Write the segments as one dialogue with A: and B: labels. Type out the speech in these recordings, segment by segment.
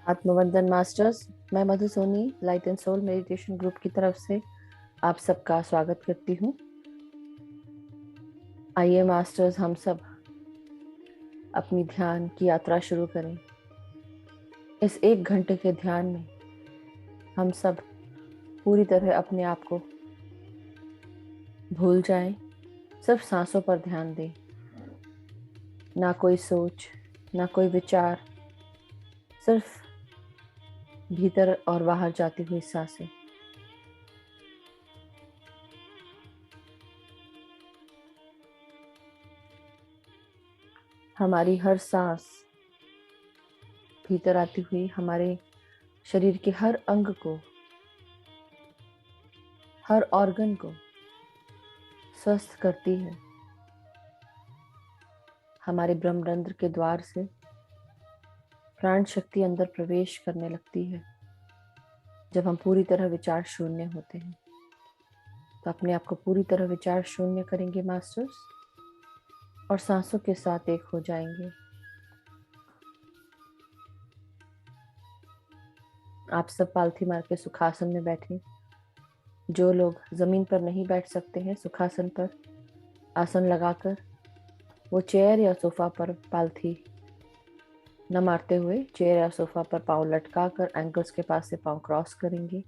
A: आत्मवंदन masters, मैं Madhu Soni light and soul meditation group की तरफ से आप सबका स्वागत करती हूँ। आइए मास्टर्स, हम सब अपनी ध्यान की यात्रा शुरू करें। इस 1 घंटे के ध्यान में हम सब पूरी तरह अपने आप को भूल जाएं, सिर्फ सांसों पर ध्यान दें। ना कोई सोच, ना कोई विचार, सिर्फ भीतर और बाहर जाती हुई सांसें। हमारी हर सांस भीतर आती हुई हमारे शरीर के हर अंग को, हर ऑर्गन को स्वस्थ करती है। हमारे ब्रह्मरंध्र के द्वार से प्राण शक्ति अंदर प्रवेश करने लगती है। जब हम पूरी तरह विचार शून्य होते हैं तो अपने आप को पूरी तरह विचार शून्य करेंगे मास्टर्स, और सांसों के साथ एक हो जाएंगे। आप सब पालथी मार के सुखासन में बैठे। जो लोग जमीन पर नहीं बैठ सकते हैं, सुखासन पर आसन लगाकर वो चेयर या सोफा पर पालथी न मारते हुए चेयर या सोफा पर पाँव लटका कर एंकल्स के पास से पाँव क्रॉस करेंगे।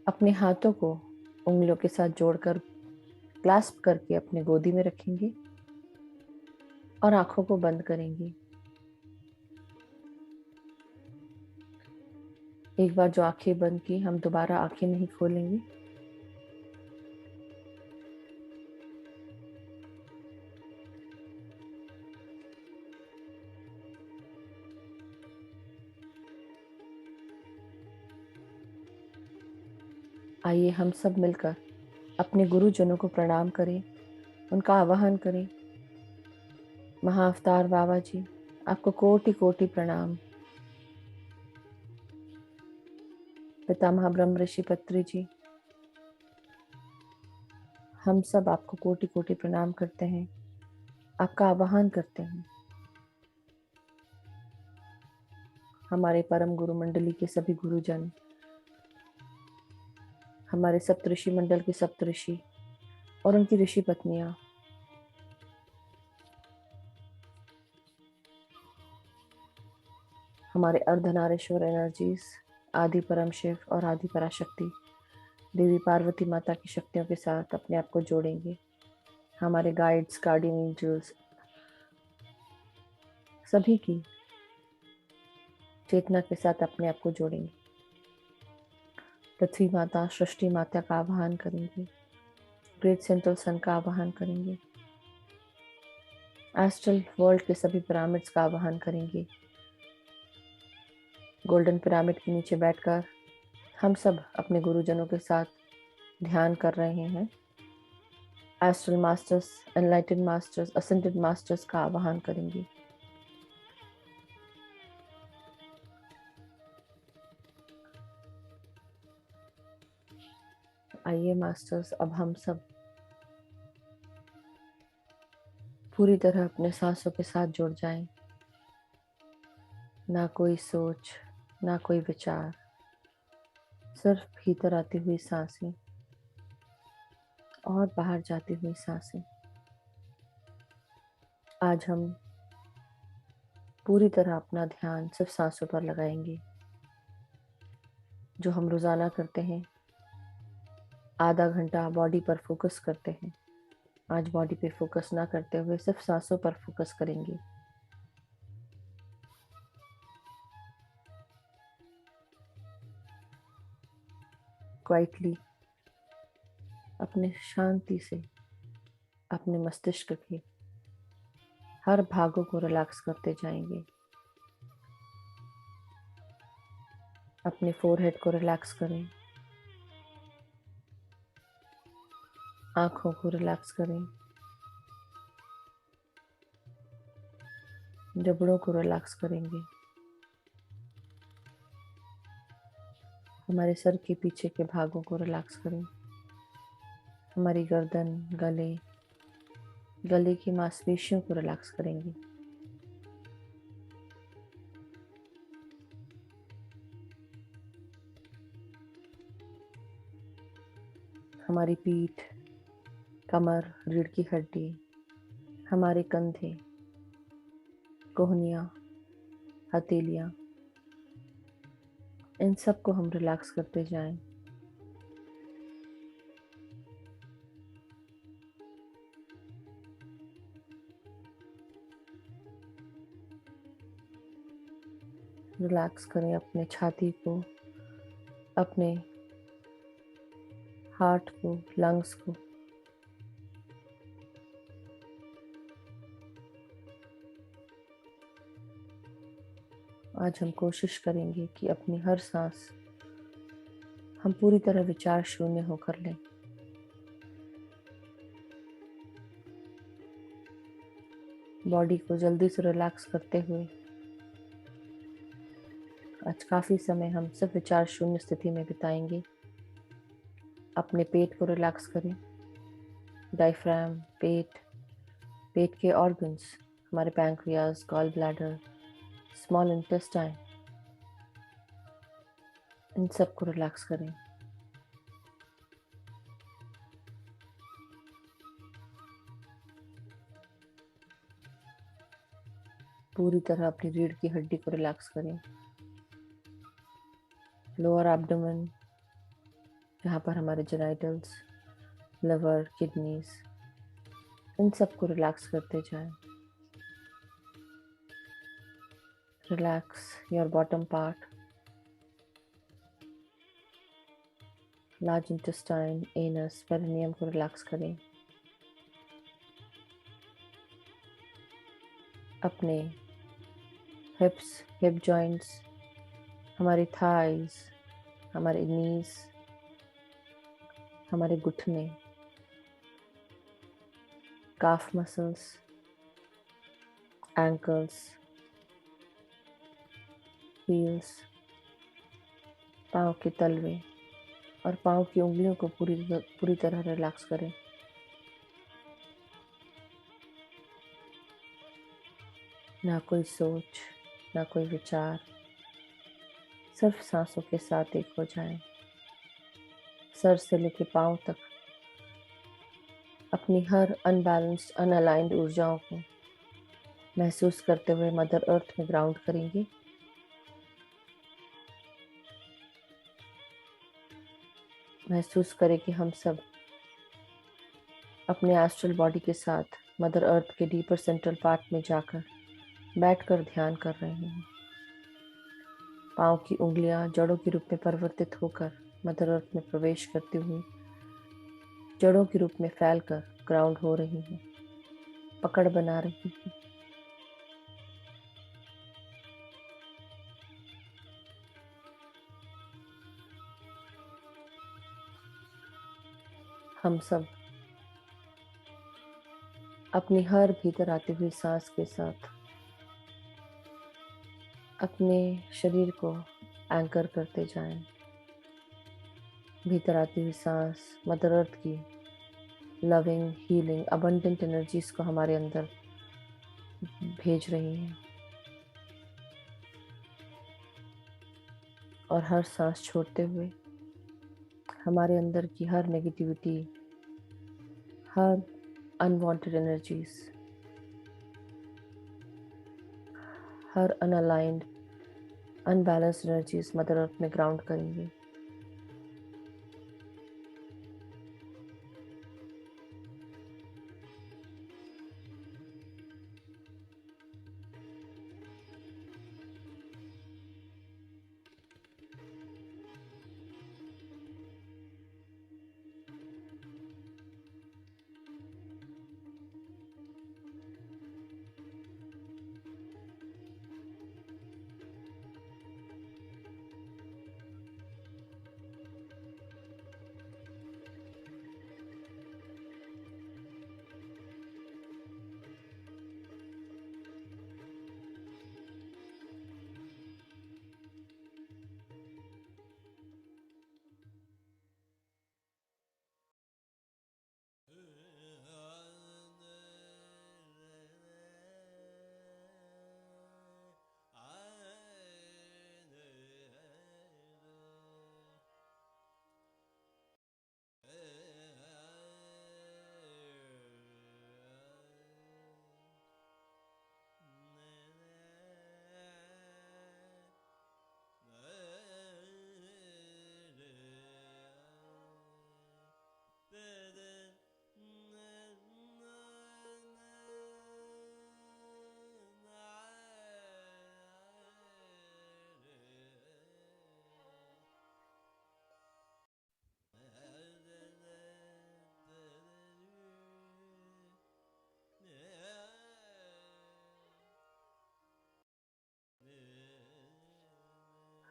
A: अपने हाथों को उंगलियों के साथ जोड़कर क्लैस्प करके अपने गोदी में रखेंगे और आंखों को बंद करेंगे। एक बार जो आंखें बंद की, हम दोबारा आंखें नहीं खोलेंगे। आइए हम सब मिलकर अपने गुरुजनों को प्रणाम करें, उनका आवाहन करें। महाअवतार बाबा जी, आपको कोटि कोटि प्रणाम। पितामह ब्रह्म ऋषि पत्री जी, हम सब आपको कोटि कोटि प्रणाम करते हैं, आपका आवाहन करते हैं। हमारे परम गुरु मंडली के सभी गुरुजन, हमारे सप्तऋषि मंडल के सप्तऋषि और उनकी ऋषि पत्नियां, हमारे अर्धनारीश्वर एनर्जीज, आदि परम शिव और आदि पराशक्ति देवी पार्वती माता की शक्तियों के साथ अपने आप को जोड़ेंगे। हमारे गाइड्स, गार्डियन एंजल्स, सभी की चेतना के साथ अपने आप को जोड़ेंगे। पृथ्वी माता, सृष्टि माता का आवाहन करेंगे। ग्रेट सेंट्रल सन का आवाहन करेंगे। एस्ट्रल वर्ल्ड के सभी पिरामिड्स का आवाहन करेंगे। गोल्डन पिरामिड के नीचे बैठकर हम सब अपने गुरुजनों के साथ ध्यान कर रहे हैं। Astral masters, एनलाइटेड masters, ascended masters का आवाहन करेंगे। आइए मास्टर्स, अब हम सब पूरी तरह अपने सांसों के साथ जुड़ जाएं। ना कोई सोच, ना कोई विचार, सिर्फ भीतर आती हुई सांसें और बाहर जाती हुई सांसें। आज हम पूरी तरह अपना ध्यान सिर्फ सांसों पर लगाएंगे। जो हम रोजाना करते हैं, आधा घंटा बॉडी पर फोकस करते हैं, आज बॉडी पे फोकस ना करते हुए सिर्फ सांसों पर फोकस करेंगे। क्वाइटली, अपने शांति से अपने मस्तिष्क के हर भागों को रिलैक्स करते जाएंगे। अपने फोरहेड को रिलैक्स करें, आंखों को रिलैक्स करें, जबड़ों को रिलैक्स करेंगे। हमारे सर के पीछे के भागों को रिलैक्स करें। हमारी गर्दन, गले की मांसपेशियों को रिलैक्स करेंगे। हमारी पीठ, कमर, रीढ़ की हड्डी, हमारे कंधे, कोहनियाँ, हथेलियाँ, इन सब को हम रिलैक्स करते जाएं। रिलैक्स करें अपने छाती को, अपने हार्ट को, लंग्स को। आज हम कोशिश करेंगे कि अपनी हर सांस हम पूरी तरह विचार शून्य होकर लें। बॉडी को जल्दी से रिलैक्स करते हुए आज काफ़ी समय हम सिर्फ विचार शून्य स्थिति में बिताएंगे। अपने पेट को रिलैक्स करें, डायफ्राम, पेट के ऑर्गन्स, हमारे pancreas, gall bladder, small intestine, इन सब को रिलैक्स करें। पूरी तरह अपनी रीढ़ की हड्डी को रिलैक्स करें। लोअर एब्डोमेन, जहाँ पर हमारे जेनाइटल्स, लिवर, किडनीज, इन सब को रिलैक्स करते जाएं। Relax your bottom part, large intestine, anus, perineum को रिलैक्स करें। अपने हिप्स, हिप जॉइंट्स, हमारी थाइज, हमारे नीज, हमारे घुटने, काफ मसल्स, एंकल्स, हील्स, पाँव के तलवे और पाँव की उंगलियों को पूरी तरह रिलैक्स करें। ना कोई सोच, ना कोई विचार, सिर्फ सांसों के साथ एक हो जाएं। सर से लेकर पाँव तक अपनी हर अनबैलेंस्ड, अनअलाइंड ऊर्जाओं को महसूस करते हुए मदर अर्थ में ग्राउंड करेंगे। महसूस करें कि हम सब अपने एस्ट्रल बॉडी के साथ मदर अर्थ के डीपर सेंट्रल पार्ट में जाकर बैठकर ध्यान कर रहे हैं। पाँव की उंगलियां जड़ों के रूप में परिवर्तित होकर मदर अर्थ में प्रवेश करती हुई जड़ों के रूप में फैलकर ग्राउंड हो रही हैं, पकड़ बना रही हैं। हम सब अपनी हर भीतर आती हुई सांस के साथ अपने शरीर को एंकर करते जाएं। भीतर आती हुई सांस मदर अर्थ की लविंग, हीलिंग, अबंडेंट एनर्जीज को हमारे अंदर भेज रही हैं और हर सांस छोड़ते हुए हमारे अंदर की हर नेगेटिविटी, हर अनवांटेड एनर्जीज, हर अनअलाइंड, अनबैलेंस्ड एनर्जीज मदर अर्थ में ग्राउंड करेंगे।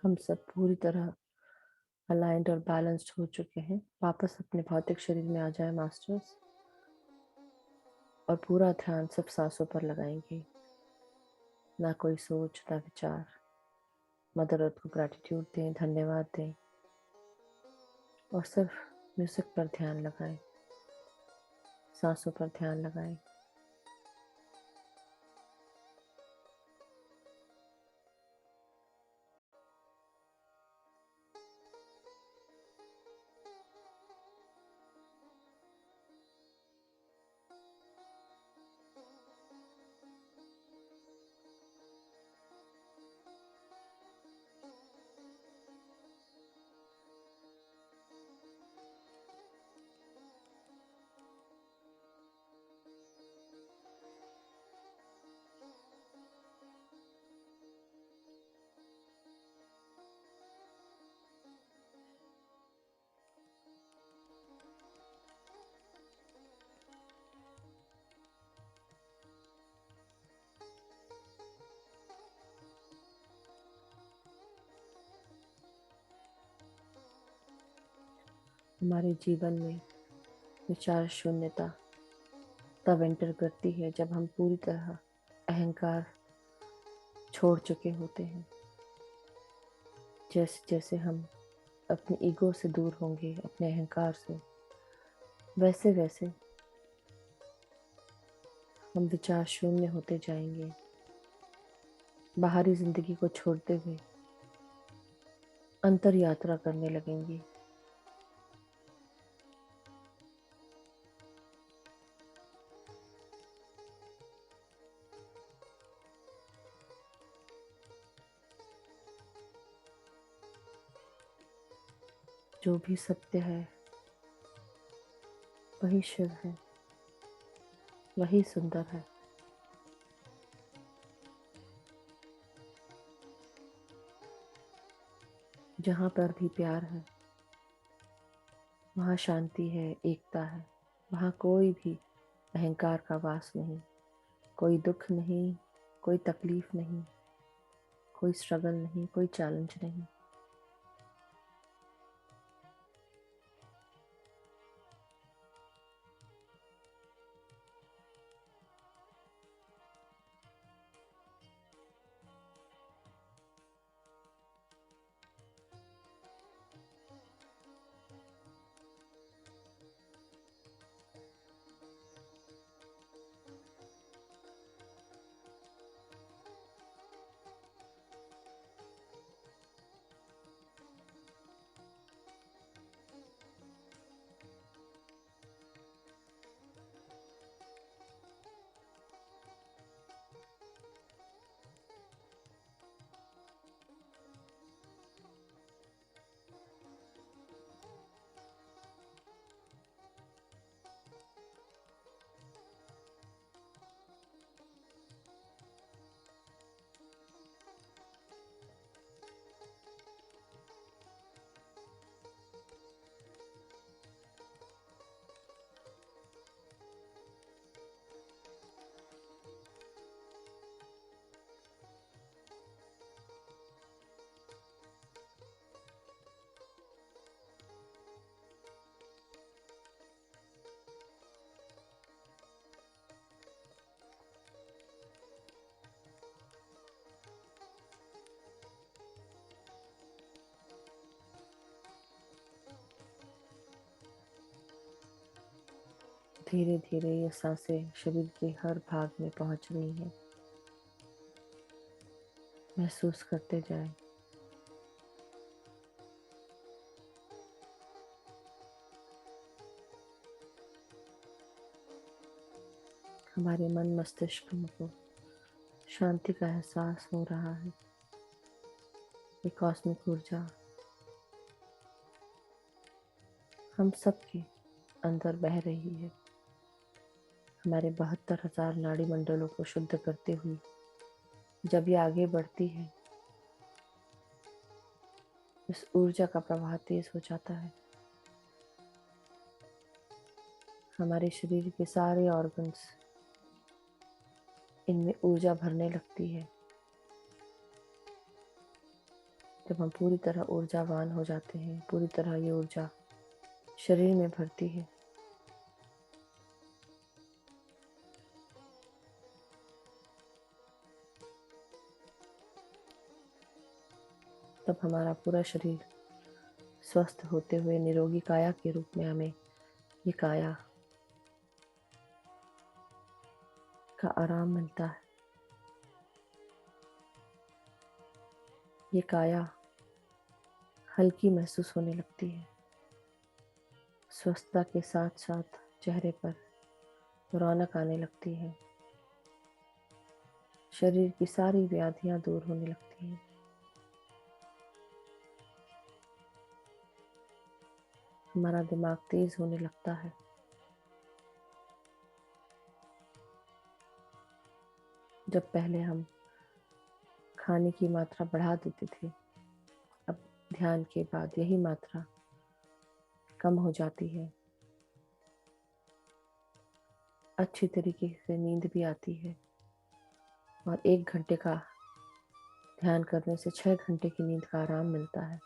A: हम सब पूरी तरह अलाइंड और बैलेंस्ड हो चुके हैं। वापस अपने भौतिक शरीर में आ जाए मास्टर्स, और पूरा ध्यान सिर्फ सांसों पर लगाएंगे। ना कोई सोच, ना विचार। मदर अर्थ को ग्रैटिट्यूड दें, धन्यवाद दें, और सिर्फ म्यूजिक पर ध्यान लगाएं, सांसों पर ध्यान लगाएं। हमारे जीवन में विचार शून्यता तब एंटर करती है जब हम पूरी तरह अहंकार छोड़ चुके होते हैं। जैसे जैसे हम अपनी ईगो से दूर होंगे, अपने अहंकार से, वैसे वैसे हम विचार शून्य होते जाएंगे। बाहरी जिंदगी को छोड़ते हुए अंतर यात्रा करने लगेंगे। जो भी सत्य है वही शिव है, वही सुंदर है। जहाँ पर भी प्यार है वहाँ शांति है, एकता है। वहाँ कोई भी अहंकार का वास नहीं, कोई दुख नहीं, कोई तकलीफ नहीं, कोई स्ट्रगल नहीं, कोई चैलेंज नहीं। धीरे धीरे ये सांसें शरीर के हर भाग में पहुंच रही हैं। महसूस करते जाएं। हमारे मन मस्तिष्क को शांति का एहसास हो रहा है। ये कॉस्मिक ऊर्जा हम सबके अंदर बह रही है, हमारे 72,000 नाड़ी मंडलों को शुद्ध करते हुए। जब ये आगे बढ़ती है, इस ऊर्जा का प्रवाह तेज हो जाता है। हमारे शरीर के सारे ऑर्गन्स इनमें ऊर्जा भरने लगती है। जब हम पूरी तरह ऊर्जावान हो जाते हैं, पूरी तरह ये ऊर्जा शरीर में भरती है, तब हमारा पूरा शरीर स्वस्थ होते हुए निरोगी काया के रूप में हमें ये काया का आराम मिलता है। ये काया हल्की महसूस होने लगती है। स्वस्थता के साथ साथ चेहरे पर रौनक आने लगती है। शरीर की सारी व्याधियां दूर होने लगती हैं। हमारा दिमाग तेज होने लगता है। जब पहले हम खाने की मात्रा बढ़ा देते थे, अब ध्यान के बाद यही मात्रा कम हो जाती है। अच्छी तरीके से नींद भी आती है और 1 घंटे का ध्यान करने से 6 घंटे की नींद का आराम मिलता है।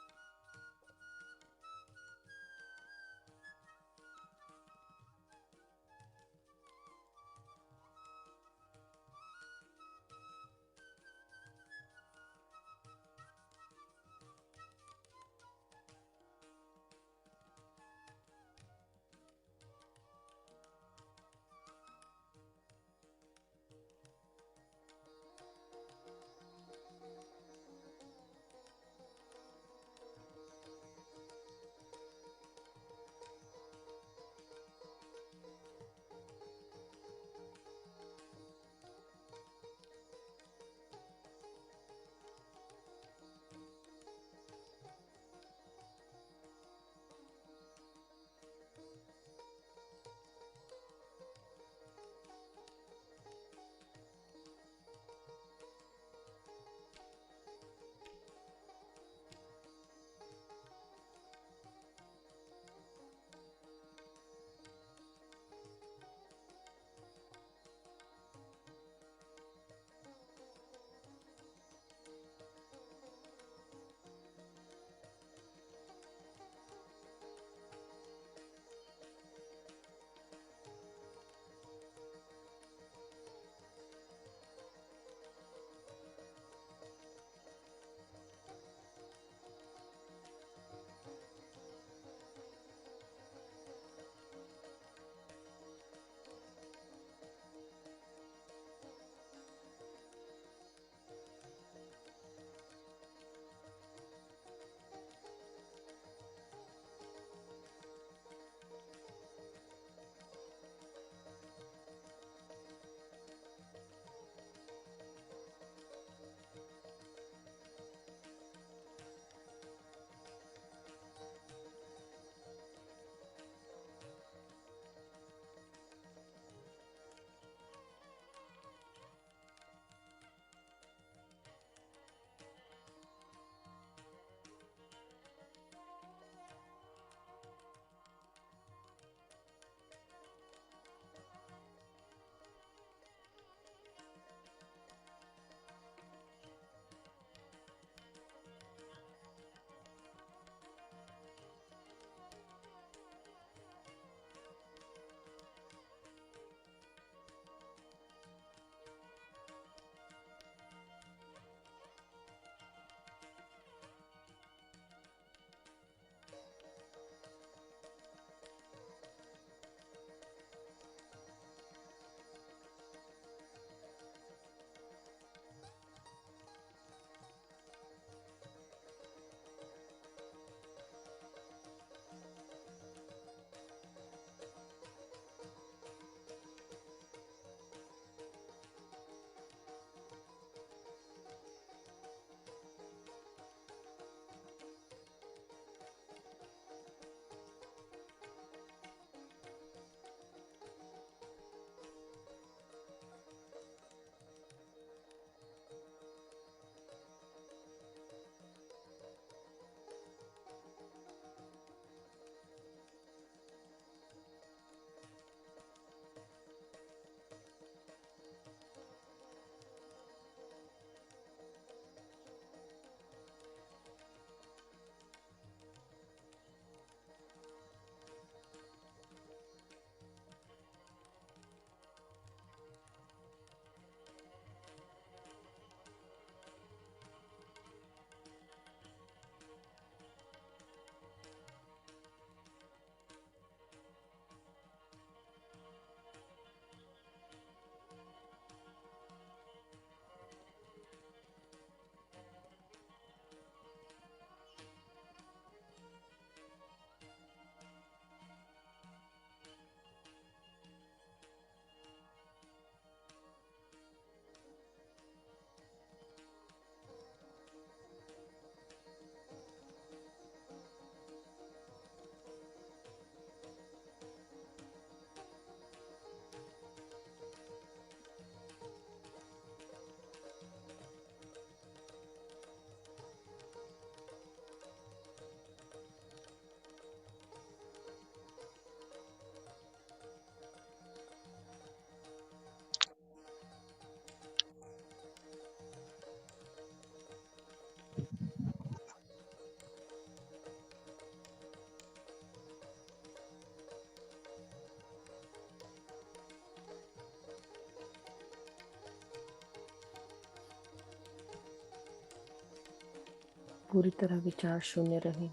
A: पूरी तरह विचार शून्य रहे,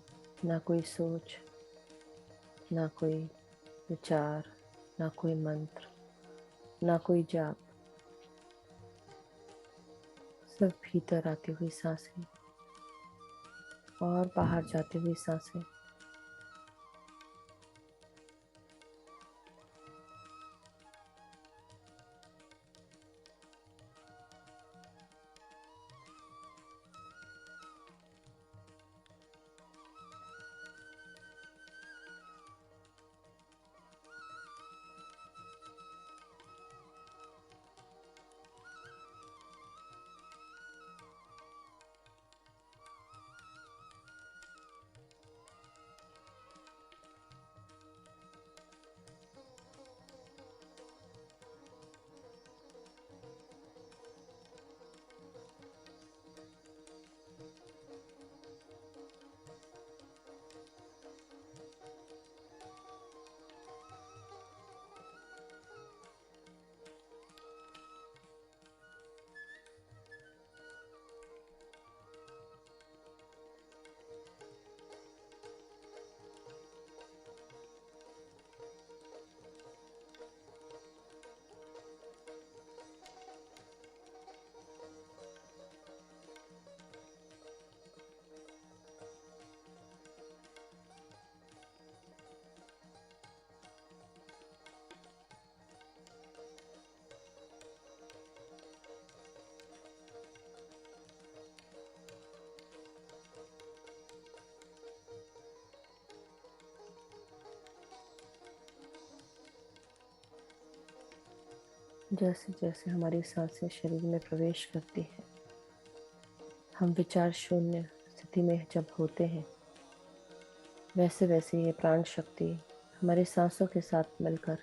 A: ना कोई सोच, ना कोई विचार, ना कोई मंत्र, ना कोई जाप। सब भीतर आती हुई सांसें और बाहर जाती हुई सांसें। जैसे जैसे हमारी सांसें शरीर में प्रवेश करती है, हम विचार शून्य स्थिति में जब होते हैं, वैसे वैसे ये प्राण शक्ति हमारी सांसों के साथ मिलकर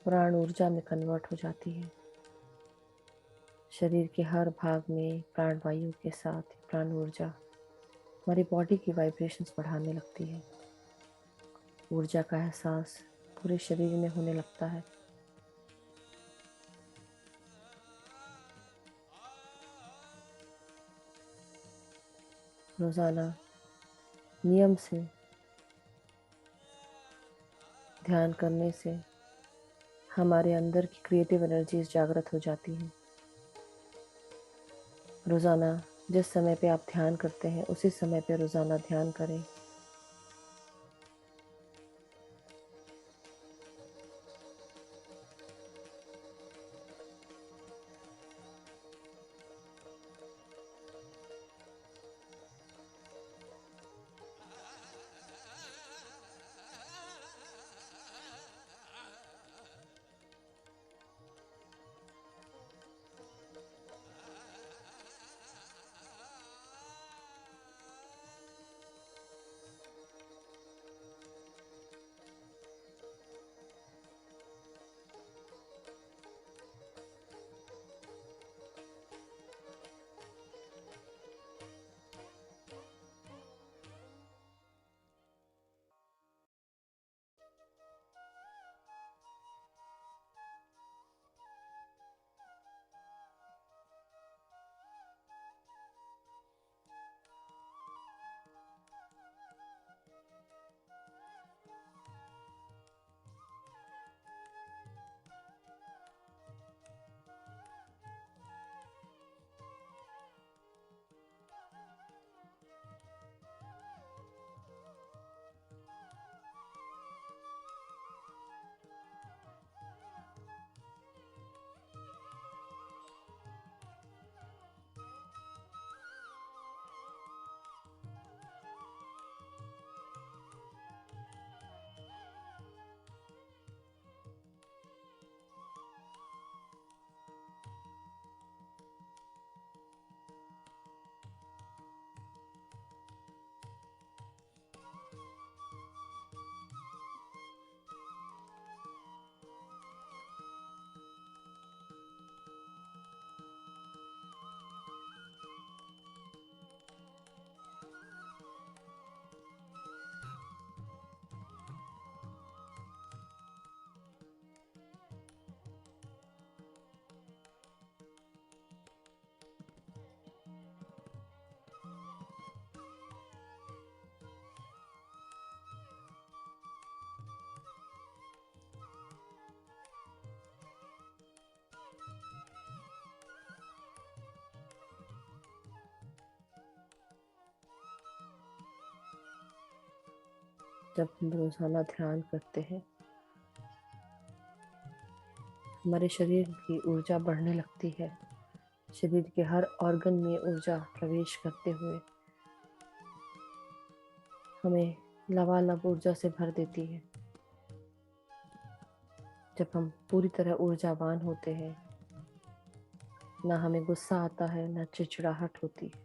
A: प्राण ऊर्जा में कन्वर्ट हो जाती है। शरीर के हर भाग में प्राण वायु के साथ प्राण ऊर्जा हमारी बॉडी की वाइब्रेशंस बढ़ाने लगती है। ऊर्जा का एहसास पूरे शरीर में होने लगता है। रोजाना नियम से ध्यान करने से हमारे अंदर की क्रिएटिव एनर्जीज जागृत हो जाती हैं। रोजाना जिस समय पे आप ध्यान करते हैं उसी समय पे रोजाना ध्यान करें। जब हम रोजाना ध्यान करते हैं, हमारे शरीर की ऊर्जा बढ़ने लगती है। शरीर के हर ऑर्गन में ऊर्जा प्रवेश करते हुए हमें लबालब ऊर्जा से भर देती है। जब हम पूरी तरह ऊर्जावान होते हैं, ना हमें गुस्सा आता है, ना चिड़चिड़ाहट होती है।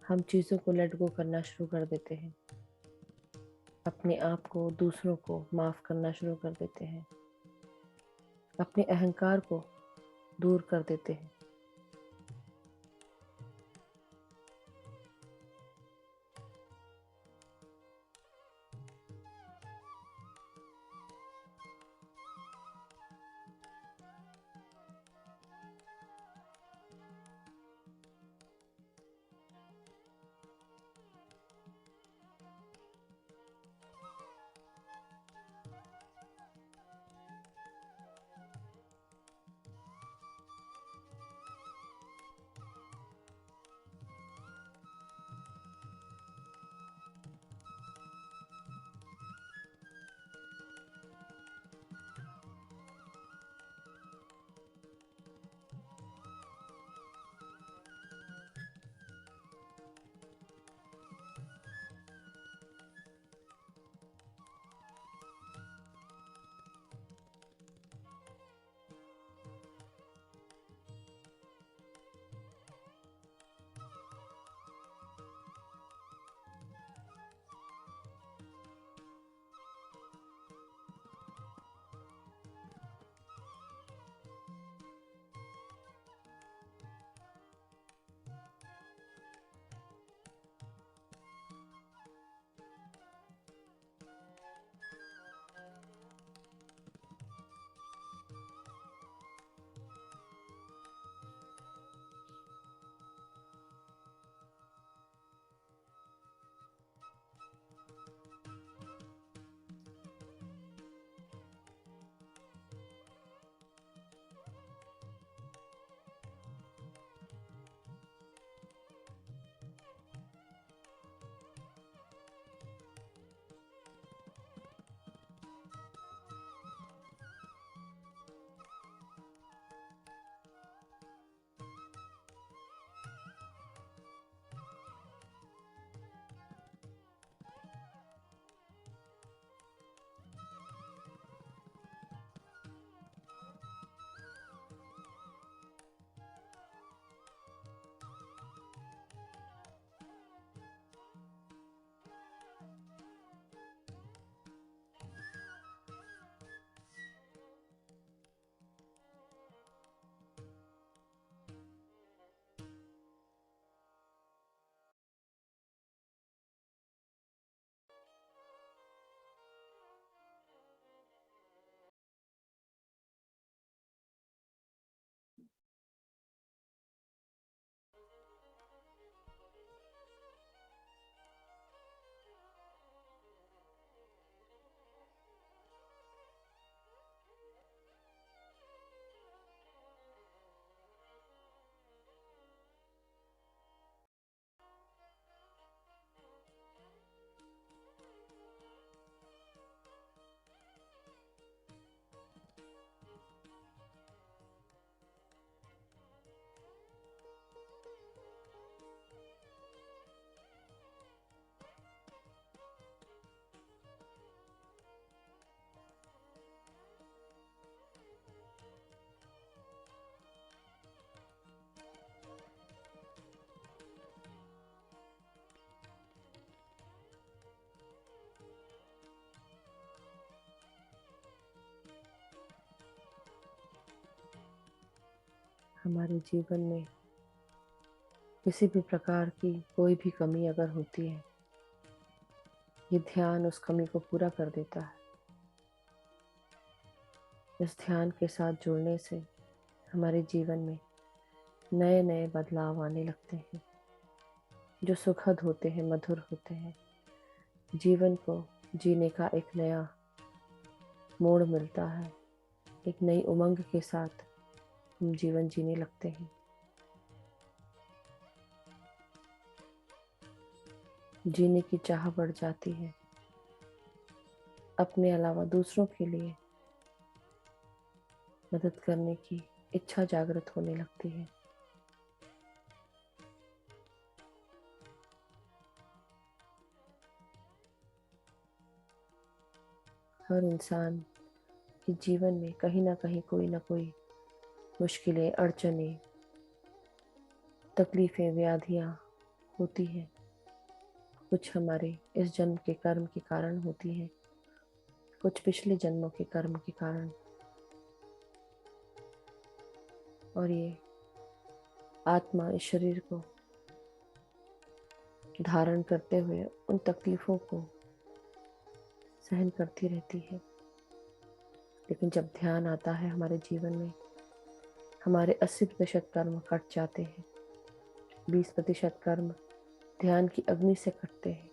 A: हम चीज़ों को लेट गो करना शुरू कर देते हैं, अपने आप को, दूसरों को माफ़ करना शुरू कर देते हैं, अपने अहंकार को दूर कर देते हैं। हमारे जीवन में किसी भी प्रकार की कोई भी कमी अगर होती है, ये ध्यान उस कमी को पूरा कर देता है। इस ध्यान के साथ जुड़ने से हमारे जीवन में नए नए बदलाव आने लगते हैं, जो सुखद होते हैं, मधुर होते हैं। जीवन को जीने का एक नया मोड़ मिलता है। एक नई उमंग के साथ हम जीवन जीने लगते हैं। जीने की चाह बढ़ जाती है, अपने अलावा दूसरों के लिए मदद करने की इच्छा जागृत होने लगती है। हर इंसान के जीवन में कहीं ना कहीं कोई ना कोई मुश्किलें, अड़चनें, तकलीफें, व्याधियां होती हैं। कुछ हमारे इस जन्म के कर्म के कारण होती हैं, कुछ पिछले जन्मों के कर्म के कारण। और ये आत्मा इस शरीर को धारण करते हुए उन तकलीफों को सहन करती रहती है। लेकिन जब ध्यान आता है हमारे जीवन में, हमारे 80% कर्म कट जाते हैं, 20% कर्म ध्यान की अग्नि से कटते हैं।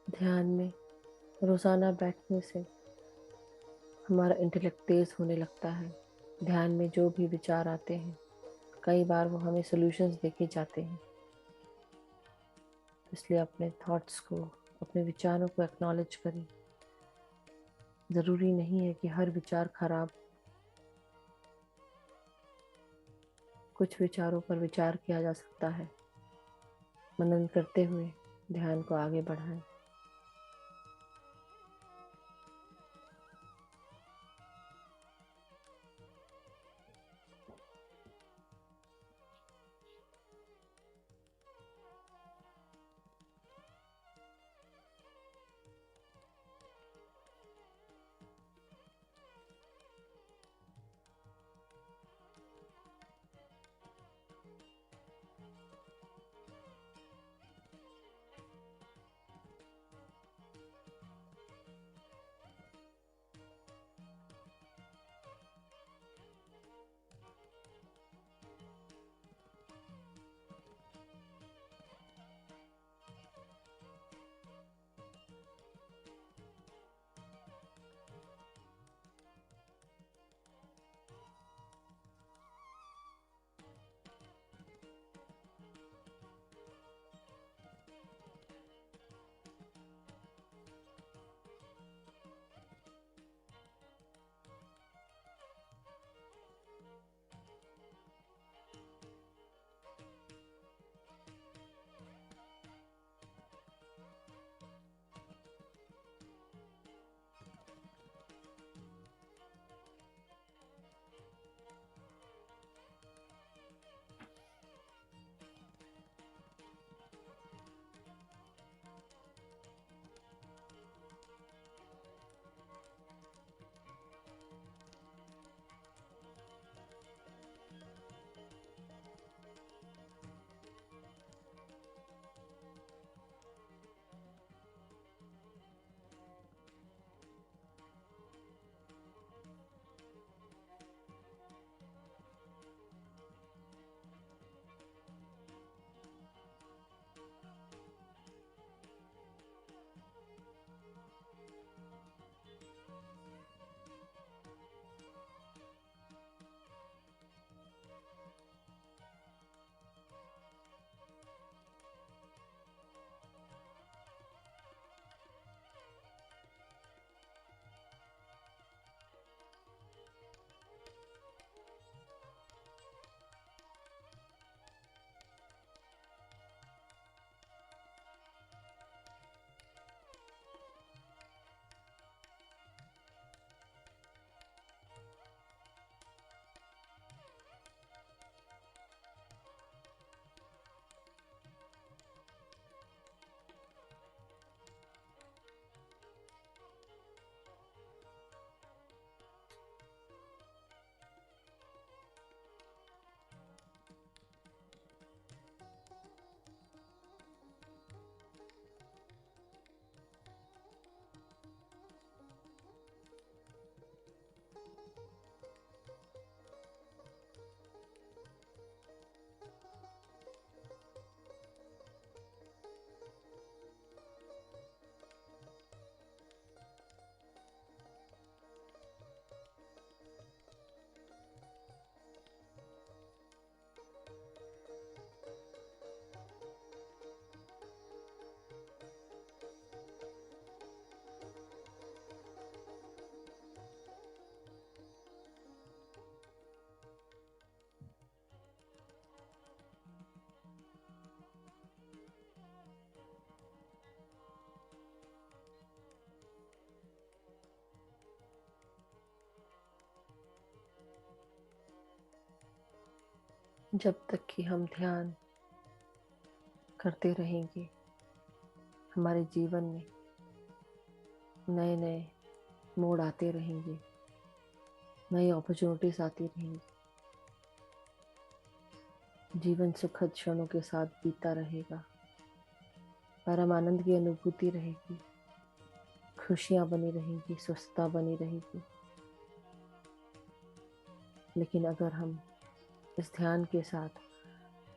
A: ध्यान में रोजाना बैठने से हमारा इंटेलेक्ट तेज होने लगता है। ध्यान में जो भी विचार आते हैं, कई बार वो हमें सॉल्यूशंस देके जाते हैं। इसलिए अपने थॉट्स को, अपने विचारों को एक्नॉलेज करें। ज़रूरी नहीं है कि हर विचार खराब। कुछ विचारों पर विचार किया जा सकता है। मनन करते हुए ध्यान को आगे बढ़ाएं। जब तक कि हम ध्यान करते रहेंगे, हमारे जीवन में नए नए मोड़ आते रहेंगे, नई अपॉर्चुनिटीज आती रहेंगी, जीवन सुखद क्षणों के साथ बीतता रहेगा, परम आनंद की अनुभूति रहेगी, खुशियां बनी रहेंगी, स्वस्थता बनी रहेगी। लेकिन अगर हम इस ध्यान के साथ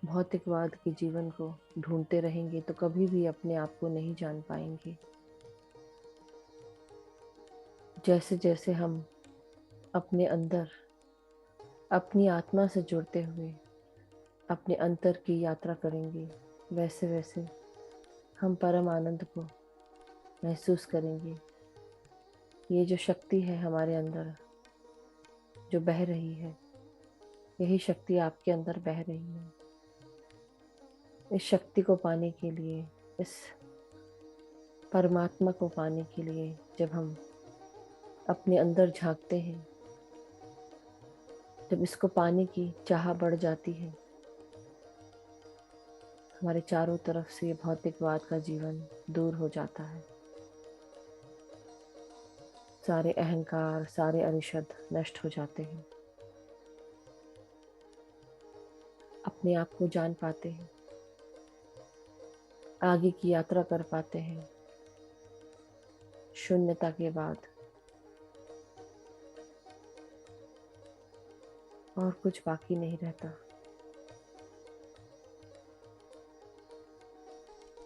A: भौतिकवाद के जीवन को ढूंढते रहेंगे तो कभी भी अपने आप को नहीं जान पाएंगे। जैसे जैसे हम अपने अंदर अपनी आत्मा से जुड़ते हुए अपने अंतर की यात्रा करेंगे, वैसे वैसे हम परम आनंद को महसूस करेंगे। ये जो शक्ति है हमारे अंदर जो बह रही है, यही शक्ति आपके अंदर बह रही है। इस शक्ति को पाने के लिए, इस परमात्मा को पाने के लिए जब हम अपने अंदर झांकते हैं, जब इसको पाने की चाह बढ़ जाती है, हमारे चारों तरफ से ये भौतिकवाद का जीवन दूर हो जाता है। सारे अहंकार, सारे अरिषद नष्ट हो जाते हैं। अपने आप को जान पाते हैं, आगे की यात्रा कर पाते हैं। शून्यता के बाद और कुछ बाकी नहीं रहता,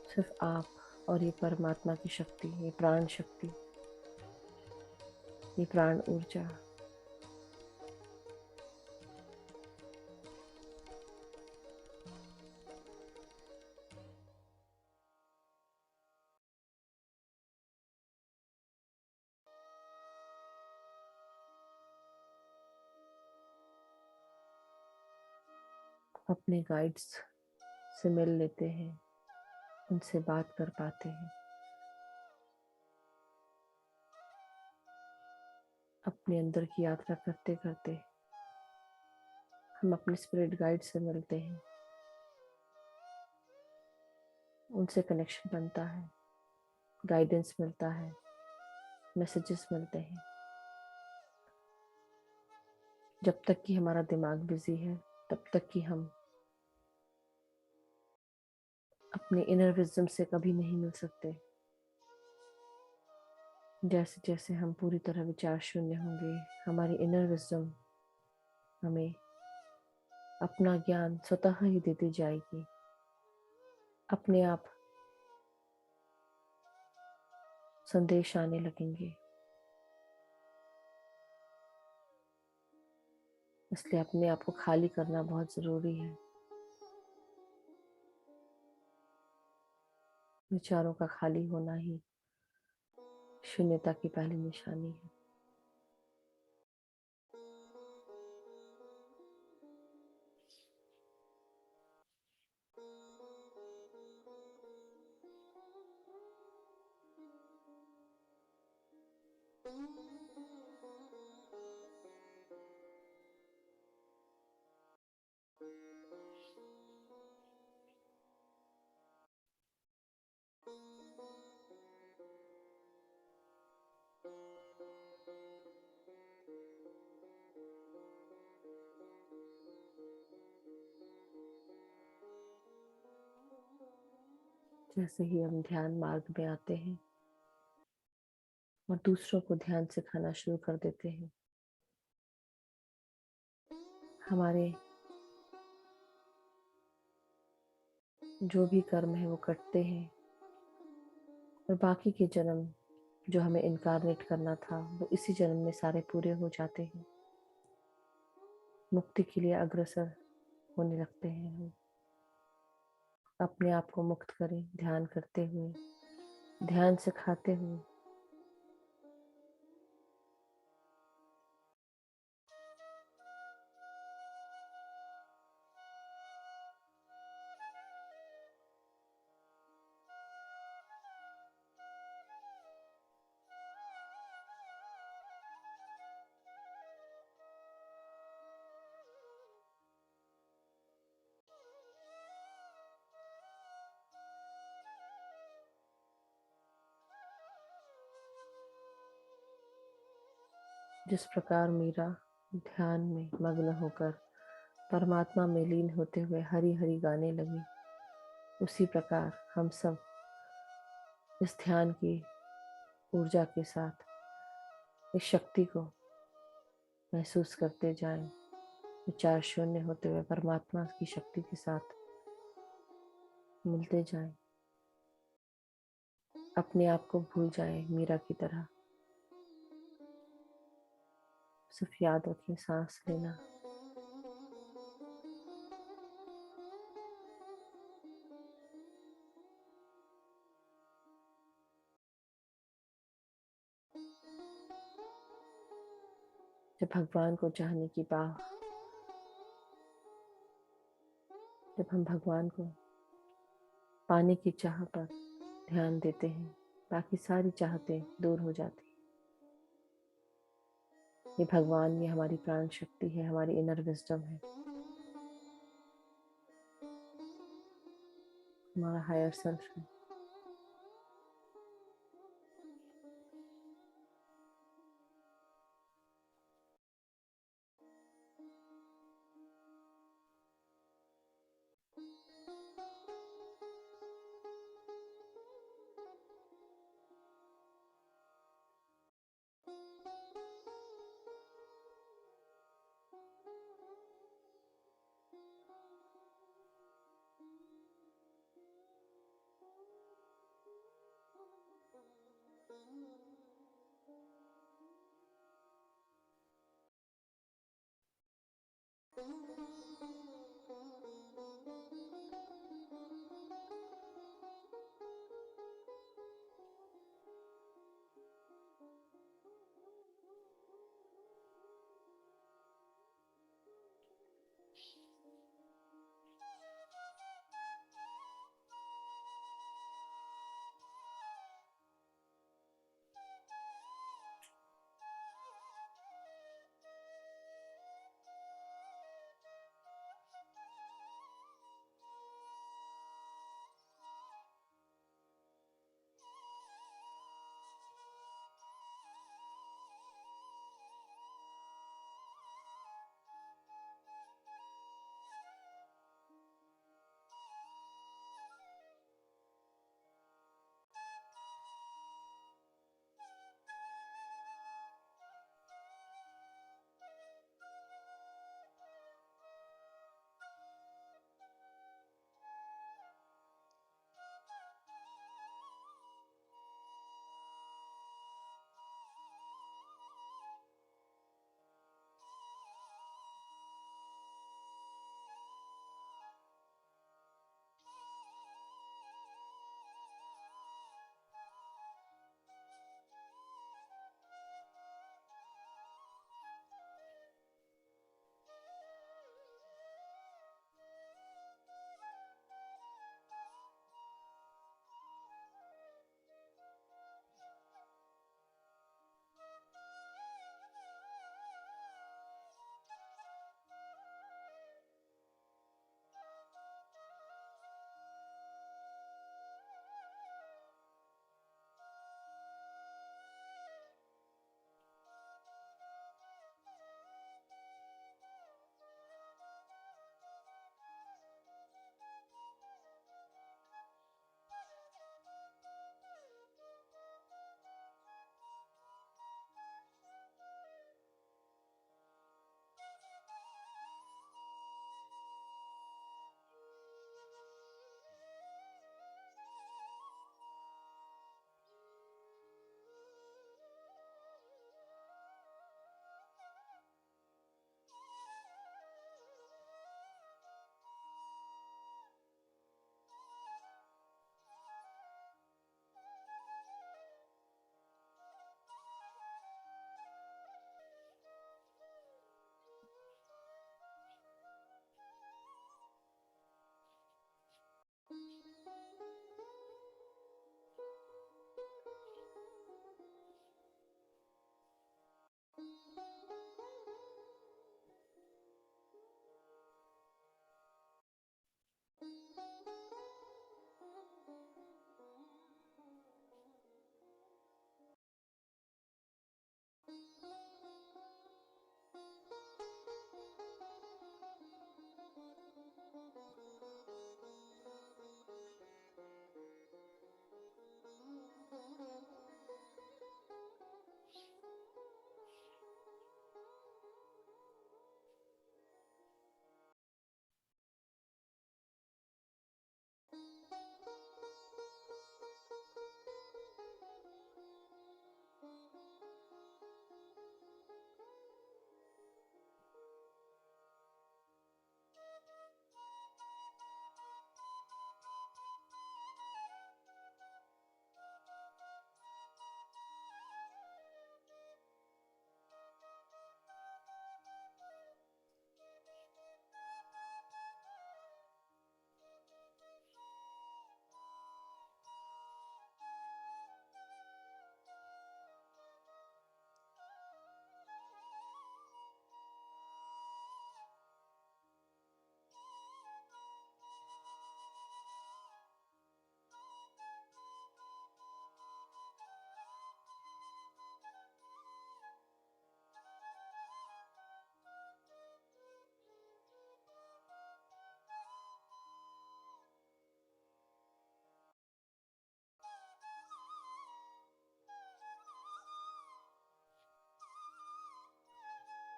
A: सिर्फ आप और ये परमात्मा की शक्ति, ये प्राण शक्ति, ये प्राण ऊर्जा। अपने गाइड्स से मिल लेते हैं, उनसे बात कर पाते हैं, अपने अंदर की यात्रा करते करते हम अपने स्पिरिट गाइड से मिलते हैं, उनसे कनेक्शन बनता है, गाइडेंस मिलता है, मैसेजेस मिलते हैं। जब तक कि हमारा दिमाग बिजी है, तब तक कि हम अपने इनर विजडम से कभी नहीं मिल सकते। जैसे जैसे हम पूरी तरह विचार शून्य होंगे, हमारी इनर विजडम हमें अपना ज्ञान स्वतः ही देती जाएगी। अपने आप संदेश आने लगेंगे। इसलिए अपने आप को खाली करना बहुत जरूरी है। विचारों का खाली होना ही शून्यता की पहली निशानी है। जैसे ही हम ध्यान मार्ग में आते हैं और दूसरों को ध्यान सिखाना शुरू कर देते हैं, हमारे जो भी कर्म है वो कटते हैं और बाकी के जन्म जो हमें इनकारनेट करना था वो इसी जन्म में सारे पूरे हो जाते हैं। मुक्ति के लिए अग्रसर होने लगते हैं हम। अपने आप को मुक्त करें ध्यान करते हुए, ध्यान सिखाते हुए। जिस प्रकार मीरा ध्यान में मग्न होकर परमात्मा में लीन होते हुए हरि हरि गाने लगी, उसी प्रकार हम सब इस ध्यान की ऊर्जा के साथ इस शक्ति को महसूस करते जाएं, विचार शून्य होते हुए परमात्मा की शक्ति के साथ मिलते जाएं, अपने आप को भूल जाएं मीरा की तरह। सिर्फ याद रखें सांस लेना, जब भगवान को चाहने की जब हम भगवान को पाने की चाह पर ध्यान देते हैं, बाकी सारी चाहतें दूर हो जाती हैं। ये भगवान, ये हमारी प्राण शक्ति है, हमारी इनर विजडम है, हमारा हायर सेल्फ है।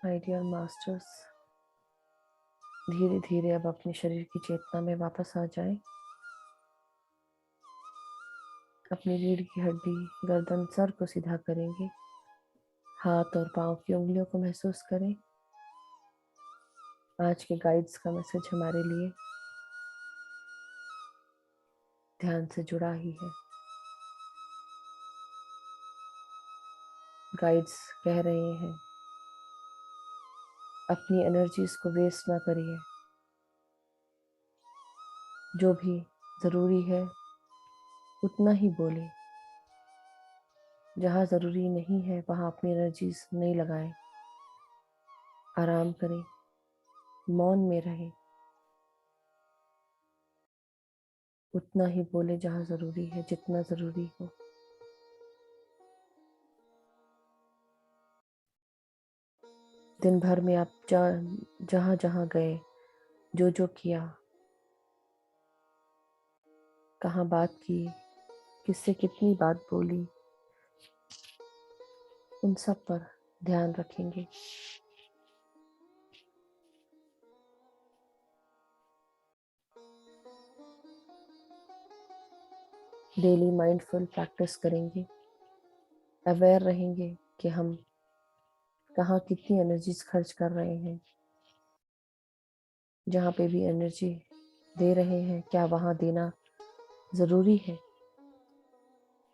A: माय डियर मास्टर्स, धीरे धीरे अब अपने शरीर की चेतना में वापस आ जाएं। अपनी रीढ़ की हड्डी, गर्दन, सर को सीधा करेंगे। हाथ और पांव की उंगलियों को महसूस करें। आज के गाइड्स का मैसेज हमारे लिए ध्यान से जुड़ा ही है। गाइड्स कह रहे हैं, अपनी एनर्जीज को वेस्ट ना करिए। जो भी जरूरी है उतना ही बोले। जहाँ जरूरी नहीं है वहाँ अपनी एनर्जीज नहीं लगाएं। आराम करें, मौन में रहें। उतना ही बोले जहाँ जरूरी है, जितना जरूरी हो। दिन भर में आप जहाँ जहाँ गए, जो जो किया, कहाँ बात की, किससे कितनी बात बोली, उन सब पर ध्यान रखेंगे। डेली माइंडफुल प्रैक्टिस करेंगे। अवेयर रहेंगे कि हम कहाँ कितनी एनर्जीज खर्च कर रहे हैं। जहाँ पे भी एनर्जी दे रहे हैं, क्या वहाँ देना ज़रूरी है?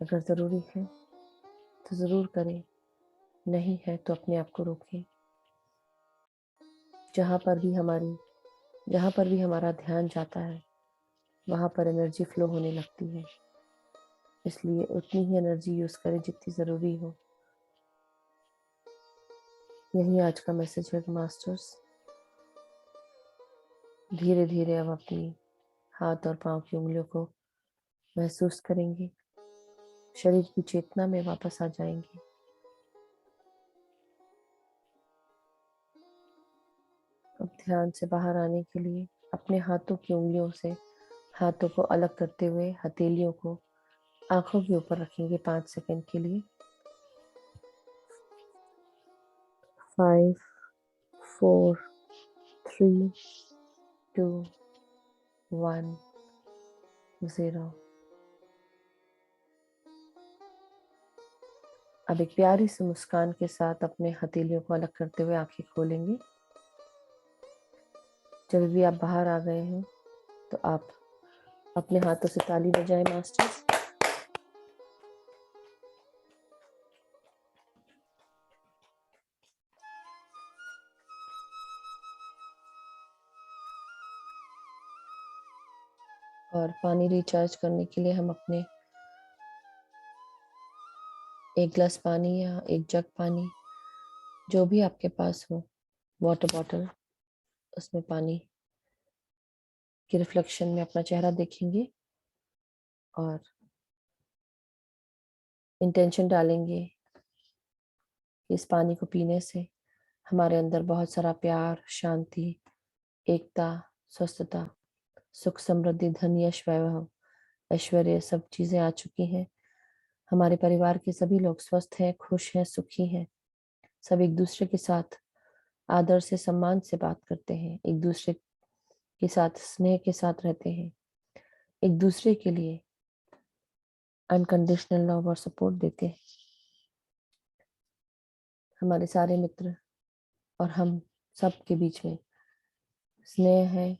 A: अगर ज़रूरी है तो ज़रूर करें, नहीं है तो अपने आप को रोकें। जहाँ पर भी हमारा ध्यान जाता है, वहाँ पर एनर्जी फ्लो होने लगती है। इसलिए उतनी ही एनर्जी यूज़ करें जितनी ज़रूरी हो। यही आज का मैसेज है मास्टर्स। धीरे धीरे अब अपनी हाथ और पांव की उंगलियों को महसूस करेंगे। शरीर की चेतना में वापस आ जाएंगे। अब ध्यान से बाहर आने के लिए अपने हाथों की उंगलियों से हाथों को अलग करते हुए हथेलियों को आंखों के ऊपर रखेंगे 5 सेकंड के लिए। 5, 4, 3, 2, 1, 0। अब एक प्यारी सी मुस्कान के साथ अपने हथेलियों को अलग करते हुए आंखें खोलेंगे। जब भी आप बाहर आ गए हैं तो आप अपने हाथों से ताली बजाएं मास्टर्स। और पानी रिचार्ज करने के लिए हम अपने एक गिलास पानी या एक जग पानी, जो भी आपके पास हो, वाटर बॉटल, उसमें पानी के रिफ्लेक्शन में अपना चेहरा देखेंगे और इंटेंशन डालेंगे कि इस पानी को पीने से हमारे अंदर बहुत सारा प्यार, शांति, एकता, स्वस्थता, सुख, समृद्धि, धन, यश, वैभव, ऐश्वर्य सब चीजें आ चुकी हैं। हमारे परिवार के सभी लोग स्वस्थ हैं, खुश हैं, सुखी हैं। सब एक दूसरे के साथ आदर से, सम्मान से बात करते हैं, एक दूसरे के साथ स्नेह के साथ रहते हैं, एक दूसरे के लिए अनकंडीशनल लव और सपोर्ट देते हैं। हमारे सारे मित्र और हम सब के बीच में स्नेह है,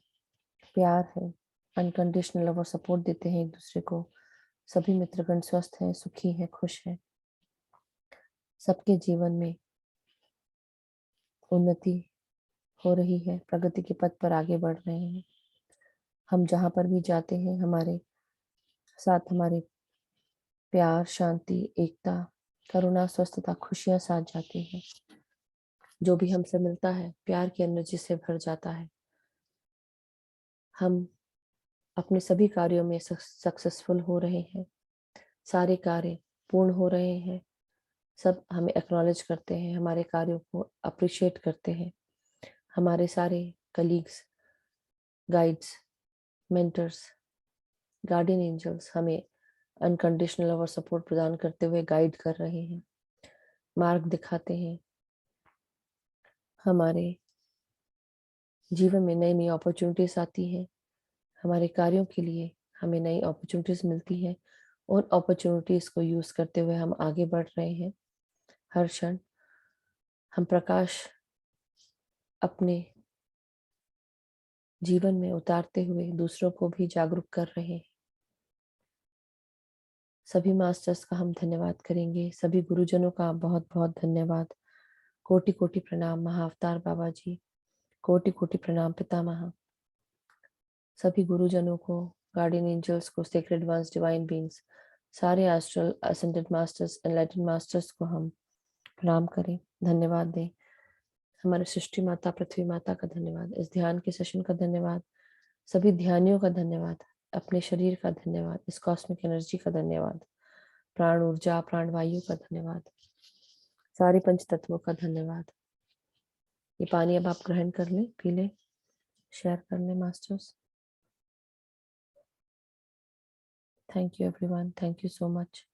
A: प्यार है, अनकंडीशनल लव और सपोर्ट देते हैं एक दूसरे को। सभी मित्रगण स्वस्थ हैं, सुखी हैं, खुश हैं। सबके जीवन में उन्नति हो रही है, प्रगति के पथ पर आगे बढ़ रहे हैं। हम जहाँ पर भी जाते हैं हमारे साथ हमारे प्यार, शांति, एकता, करुणा, स्वस्थता, खुशियां साथ जाती हैं। जो भी हमसे मिलता है प्यार की एनर्जी से भर जाता है। हम अपने सभी कार्यों में सक्सेसफुल हो रहे हैं, सारे कार्य पूर्ण हो रहे हैं। सब हमें एक्नॉलेज करते हैं, हमारे कार्यों को अप्रिशिएट करते हैं। हमारे सारे colleagues, guides, mentors, guardian angels हमें अनकंडीशनल और सपोर्ट प्रदान करते हुए गाइड कर रहे हैं, मार्ग दिखाते हैं। हमारे जीवन में नई नई अपॉर्चुनिटीज आती हैं, हमारे कार्यों के लिए हमें नई अपॉर्चुनिटीज मिलती हैं और अपॉर्चुनिटीज को यूज करते हुए हम आगे बढ़ रहे हैं। हर क्षण हम प्रकाश अपने जीवन में उतारते हुए दूसरों को भी जागरूक कर रहे हैं। सभी मास्टर्स का हम धन्यवाद करेंगे, सभी गुरुजनों का बहुत बहुत धन्यवाद। कोटि कोटि प्रणाम महाअवतार बाबा जी, कोटि कोटि प्रणाम पितामह। सभी गुरुजनों को, गार्डियन एंजल्स को, सेक्रेड वंस, डिवाइन बीइंग्स, सारे astral ascended masters, enlightened masters को हम प्रणाम करें, धन्यवाद दें। हमारे सृष्टि माता पृथ्वी माता का धन्यवाद, इस ध्यान के सेशन का धन्यवाद, सभी ध्यानियों का धन्यवाद, अपने शरीर का धन्यवाद, इस कॉस्मिक एनर्जी का धन्यवाद, प्राण ऊर्जा, प्राण वायु का धन्यवाद, सारे पंच तत्वों का धन्यवाद। ये पानी अब आप ग्रहण कर लें, पी लें, शेयर कर लें masters. Thank you everyone, thank you so much.